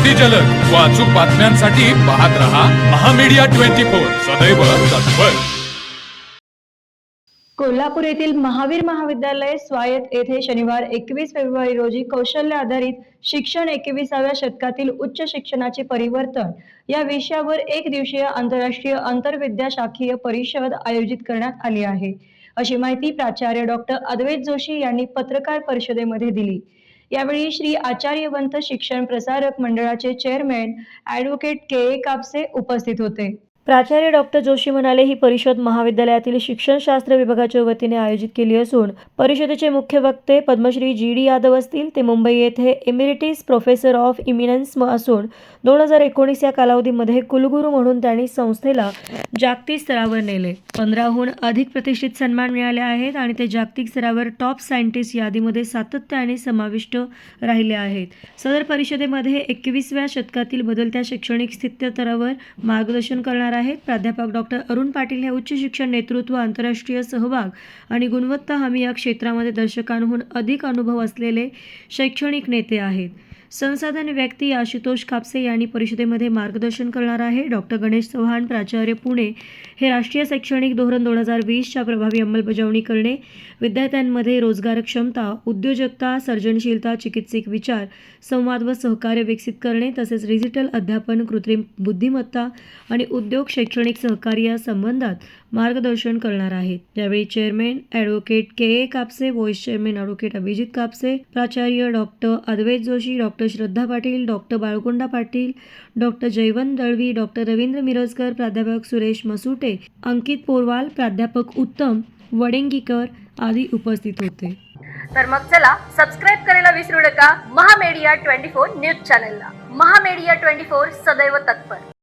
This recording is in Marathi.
अगदी जलद व अचूक बातम्यांसाठी पाहत रहा महामीडिया 24 सदैव तत्पर। कोल्हापूर येथील महावीर महाविद्यालय स्वायत्त येथे शनिवार 21 फेब्रुवारी रोजी कौशल्य आधारित शिक्षण 21व्या शतकातील उच्च शिक्षणाचे परिवर्तन या विषयावर एक दिवसीय आंतरराष्ट्रीय आंतरविद्याशाखीय परिषद आयोजित करण्यात आली आहे, अशी माहिती प्राचार्य डॉक्टर अद्वैत जोशी यांनी पत्रकार परिषदेमध्ये दिली। यावेळी श्री आचार्यवंत शिक्षण प्रसारक मंडळाचे चेअरमॅन ॲडव्होकेट के कापसे उपस्थित होते। प्राचार्य डॉक्टर जोशी म्हणाले, ही परिषद महाविद्यालयातील शिक्षणशास्त्र विभागाच्या वतीने आयोजित केली असून परिषदेचे मुख्य वक्ते पद्मश्री जी.डी. यादव असतील। ते मुंबई येथे एमिरिटिस प्रोफेसर ऑफ इमिनन्स असून 2019 या कालावधीमध्ये कुलगुरू म्हणून त्यांनी संस्थेला जागतिक स्तरावर नेले। 15हून अधिक प्रतिष्ठित सन्मान मिळाले आहेत आणि ते जागतिक स्तरावर टॉप सायंटिस्ट यादीमध्ये सातत्याने समाविष्ट राहिले आहेत। सदर परिषदेमध्ये 21व्या शतकातील बदलत्या शैक्षणिक स्थित्यंतरावर मार्गदर्शन करणार आहेत। प्राध्यापक डॉक्टर अरुण पाटील हे उच्च शिक्षण नेतृत्व, आंतरराष्ट्रीय सहभाग आणि गुणवत्ता हमी या क्षेत्रामध्ये दशकांहून अधिक अनुभव असलेले शैक्षणिक नेते आहेत। संसाधन व्यक्ती आशुतोष कापसे यांनी परिषदेमध्ये मार्गदर्शन करणार आहे। डॉक्टर गणेश चव्हाण, प्राचार्य पुणे, हे राष्ट्रीय शैक्षणिक धोरण 2020च्या प्रभावी अंमलबजावणी करणे, विद्यार्थ्यांमध्ये रोजगार क्षमता, उद्योजकता, सर्जनशीलता, चिकित्सिक विचार, संवाद व सहकार्य विकसित करणे, तसेच डिजिटल अध्यापन, कृत्रिम बुद्धिमत्ता आणि उद्योग शैक्षणिक सहकार्य या संबंधात मार्गदर्शन करणार आहेत। यावेळी chairman advocate K Kapse, vice chairman advocate Abhijit Kapse, प्राचार्य doctor Advait Joshi, doctor Shraddha Patil, doctor Balkunda Patil, doctor Jaywant Dalvi, doctor Ravindra Mirajkar, प्राध्यापक सुरेश मसुटे, अंकित पोरवाल, प्राध्यापक उत्तम वडेंगीकर आदी उपस्थित होते। तर मग चला सबस्क्राइब करायला विसरू नका महामीडिया 24 न्यूज चॅनलला। महामीडिया 24 सदैव तत्पर।